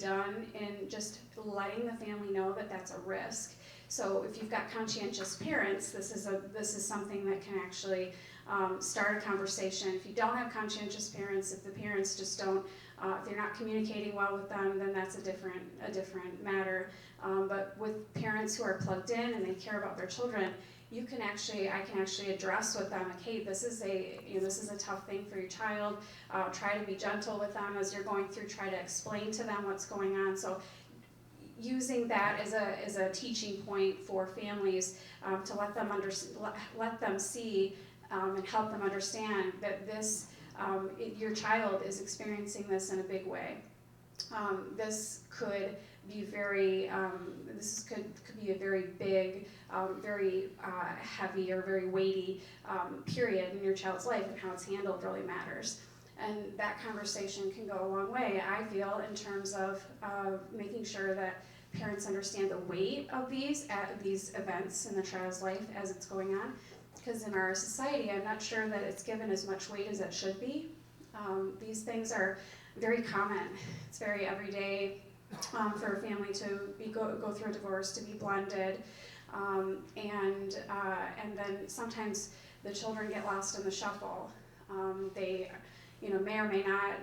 done in just letting the family know that that's a risk. So if you've got conscientious parents, this is something that can actually start a conversation. If you don't have conscientious parents, if the parents just don't, if they're not communicating well with them, then that's a different matter. But with parents who are plugged in and they care about their children, I can actually address with them, like, hey, this is a tough thing for your child. Try to be gentle with them as you're going through. Try to explain to them what's going on. So using that as a teaching point for families, to let them see and help them understand that your child is experiencing this in a big way. This could be could be a very big, very heavy or very weighty period in your child's life, and how it's handled really matters. And that conversation can go a long way, I feel, in terms of making sure that parents understand the weight of these events in the child's life as it's going on. Because in our society, I'm not sure that it's given as much weight as it should be. These things are very common. It's very everyday for a family to go through a divorce, to be blended, and then sometimes the children get lost in the shuffle. They may or may not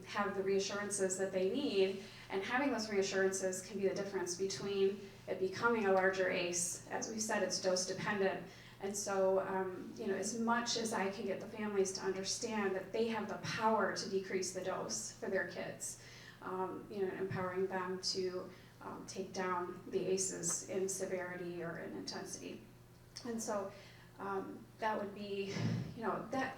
have the reassurances that they need, and having those reassurances can be the difference between it becoming a larger ACE. As we said, it's dose dependent. And so, as much as I can get the families to understand that they have the power to decrease the dose for their kids, empowering them to take down the ACEs in severity or in intensity. And so that would be, that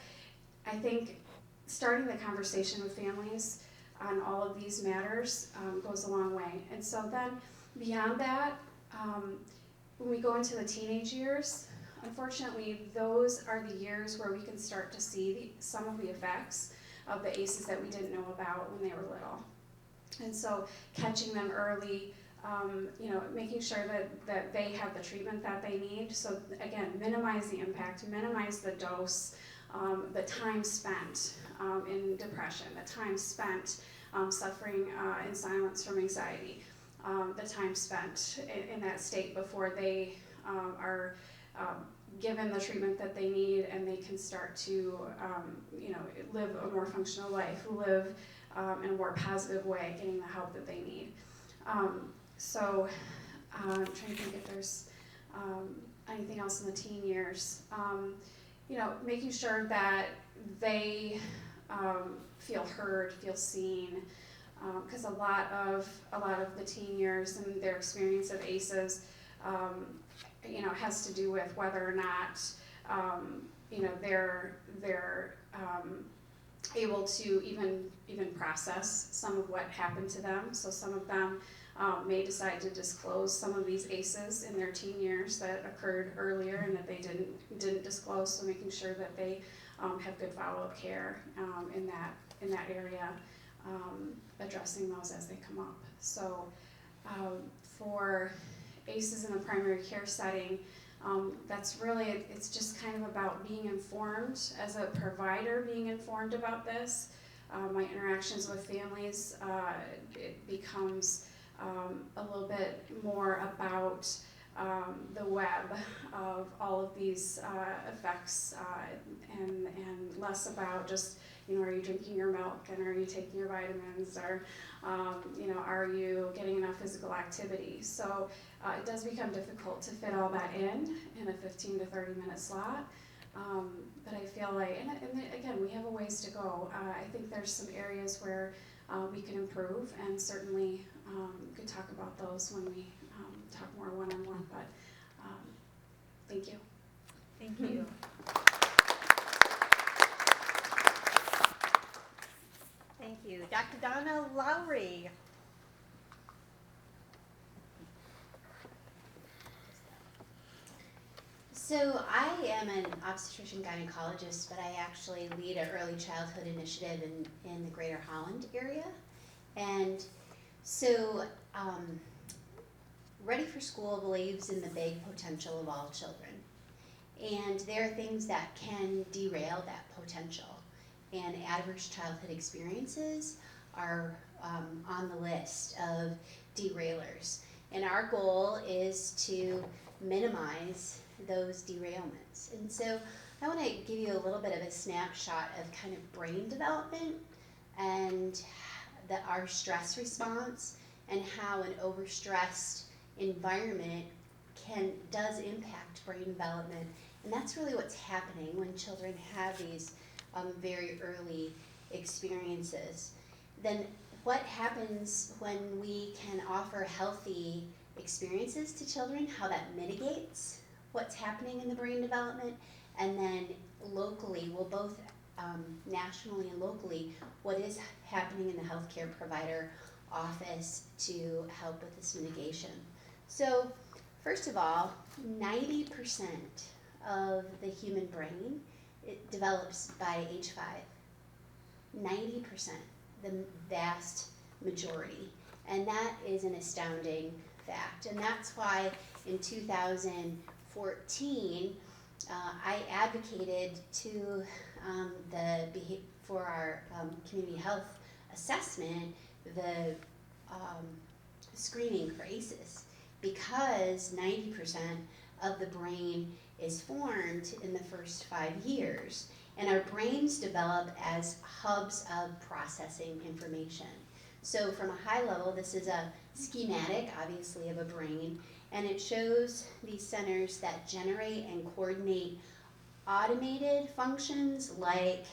I think starting the conversation with families on all of these matters goes a long way. And so then beyond that, when we go into the teenage years, unfortunately, those are the years where we can start to see some of the effects of the ACEs that we didn't know about when they were little. And so catching them early, making sure that they have the treatment that they need. So again, minimize the impact, minimize the dose, the time spent in depression, the time spent suffering in silence from anxiety, the time spent in that state before they are given the treatment that they need, and they can start to live a more functional life, live in a more positive way, getting the help that they need. So I'm trying to think if there's anything else in the teen years. Making sure that they feel heard, feel seen, because a lot of the teen years and their experience of ACEs, has to do with whether or not they're able to even process some of what happened to them. So some of them may decide to disclose some of these ACEs in their teen years that occurred earlier and that they didn't disclose. So making sure that they have good follow-up care in that area, addressing those as they come up. So for ACEs in the primary care setting, that's really, it's just kind of about being informed as a provider, being informed about this. My interactions with families, it becomes a little bit more about the web of all of these effects, and less about just, are you drinking your milk, and are you taking your vitamins, or are you getting enough physical activity? So it does become difficult to fit all that in a 15 to 30 minute slot. But I feel like, and again, we have a ways to go. I think there's some areas where we can improve, and certainly could talk about those when we talk more one-on-one, but thank you. Thank you. Thank you. Dr. Donna Lowry. So I am an obstetrician gynecologist, but I actually lead an early childhood initiative in the Greater Holland area. And so Ready for School believes in the big potential of all children. And there are things that can derail that potential. And adverse childhood experiences are on the list of derailers. And our goal is to minimize those derailments. And so I want to give you a little bit of a snapshot of kind of brain development and our stress response, and how an overstressed environment does impact brain development. And that's really what's happening when children have these very early experiences. Then what happens when we can offer healthy experiences to children, how that mitigates what's happening in the brain development, and then locally, well, both nationally and locally, what is happening in the healthcare provider office to help with this mitigation. So first of all, 90% of the human brain, it develops by age 5. 90%, the vast majority. And that is an astounding fact. And that's why in 2014, I advocated to for our community health assessment, the screening for ACEs, because 90% of the brain is formed in the first 5 years, and our brains develop as hubs of processing information. So from a high level, this is a schematic, obviously, of a brain, and it shows these centers that generate and coordinate automated functions like,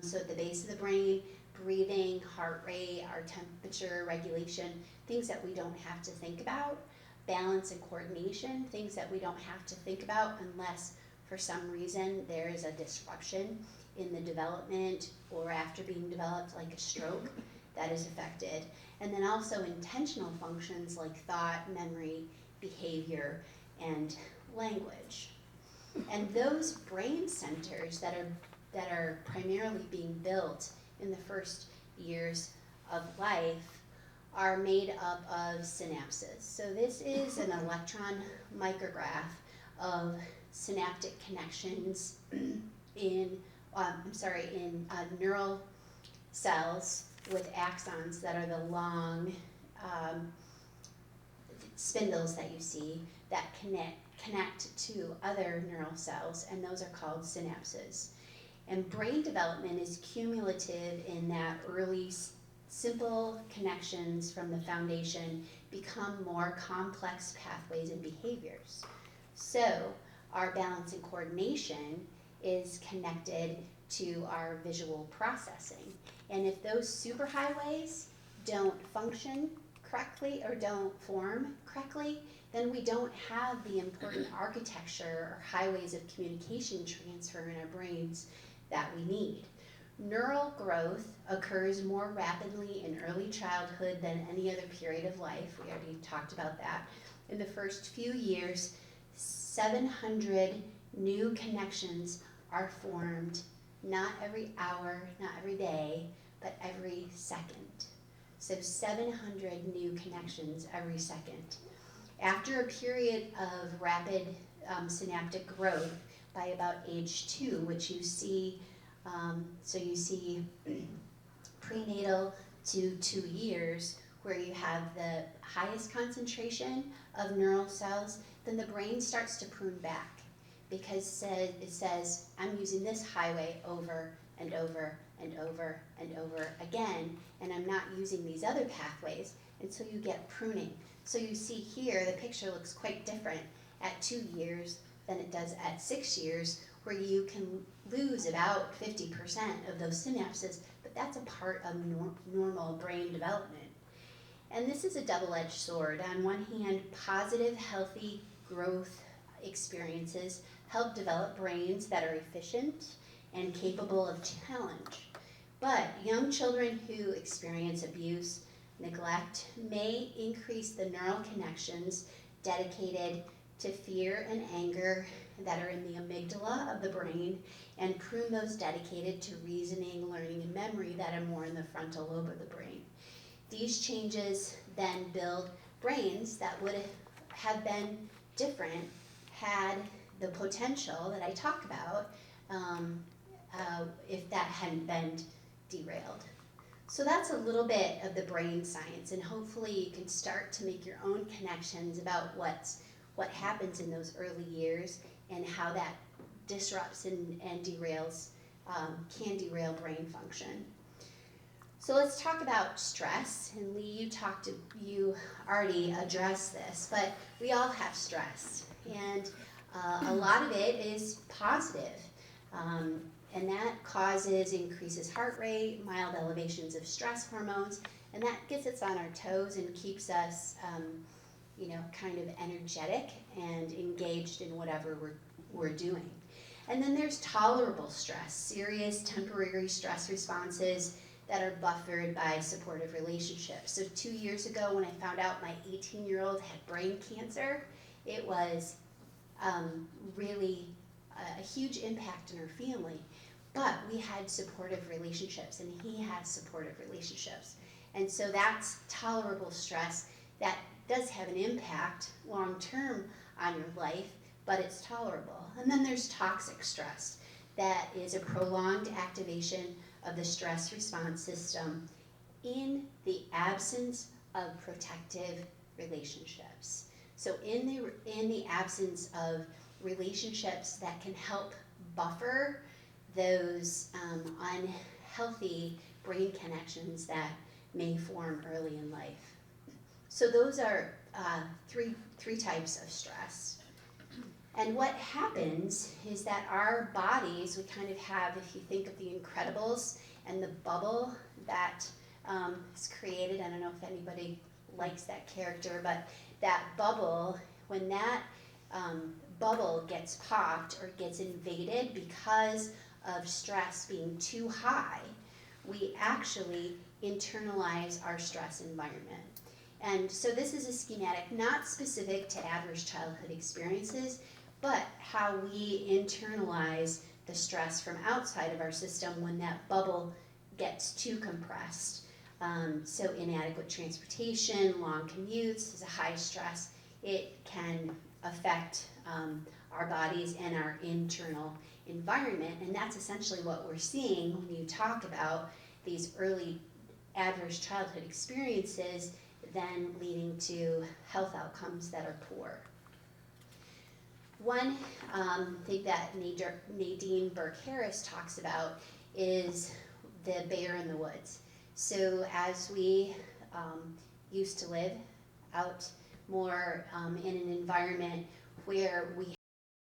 so at the base of the brain, breathing, heart rate, our temperature regulation, things that we don't have to think about, balance and coordination, things that we don't have to think about unless for some reason there is a disruption in the development or after being developed, like a stroke, that is affected. And then also intentional functions like thought, memory, behavior, and language. And those brain centers that are primarily being built in the first years of life are made up of synapses. So this is an electron micrograph of synaptic connections in neural cells with axons that are the long spindles that you see that connect to other neural cells, and those are called synapses. And brain development is cumulative in that early simple connections from the foundation become more complex pathways and behaviors. So our balance and coordination is connected to our visual processing. And if those superhighways don't function correctly or don't form correctly, then we don't have the important architecture or highways of communication transfer in our brains that we need. Neural growth occurs more rapidly in early childhood than any other period of life. We already talked about that. In the first few years, 700 new connections are formed, not every hour, not every day, but every second. So 700 new connections every second. After a period of rapid synaptic growth by about age 2, which you see, so you see prenatal to 2 years, where you have the highest concentration of neural cells, then the brain starts to prune back, because it says, I'm using this highway over and over and over and over again, and I'm not using these other pathways, and so you get pruning. So you see here, the picture looks quite different at 2 years than it does at 6 years, where you can lose about 50% of those synapses, but that's a part of normal brain development. And this is a double-edged sword. On one hand, positive, healthy growth experiences help develop brains that are efficient and capable of challenge. But young children who experience abuse, neglect, may increase the neural connections dedicated to fear and anger that are in the amygdala of the brain, and prune those dedicated to reasoning, learning, and memory that are more in the frontal lobe of the brain. These changes then build brains that would have been different had the potential that I talk about if that hadn't been derailed. So that's a little bit of the brain science, and hopefully you can start to make your own connections about what happens in those early years and how that disrupts and derails, can derail brain function. So let's talk about stress. And Lee, you already addressed this, but we all have stress, and a lot of it is positive. And that increases heart rate, mild elevations of stress hormones, and that gets us on our toes and keeps us, kind of energetic and engaged in whatever we're doing. And then there's tolerable stress, serious temporary stress responses that are buffered by supportive relationships. So 2 years ago, when I found out my 18-year-old had brain cancer, it was really a huge impact in our family. But we had supportive relationships, and he had supportive relationships. And so that's tolerable stress that does have an impact long-term on your life, but it's tolerable. And then there's toxic stress. That is a prolonged activation of the stress response system in the absence of protective relationships. So in the absence of relationships that can help buffer those unhealthy brain connections that may form early in life. So those are three types of stress. And what happens is that our bodies, we kind of have, if you think of the Incredibles and the bubble that is created, I don't know if anybody likes that character, but that bubble, when that bubble gets popped or gets invaded because of stress being too high, we actually internalize our stress environment. And so this is a schematic not specific to adverse childhood experiences, but how we internalize the stress from outside of our system when that bubble gets too compressed. So inadequate transportation, long commutes is a high stress. It can affect our bodies and our internal environment, and that's essentially what we're seeing when you talk about these early adverse childhood experiences then leading to health outcomes that are poor. One thing that Nadine Burke-Harris talks about is the bear in the woods. So as we used to live out more in an environment where we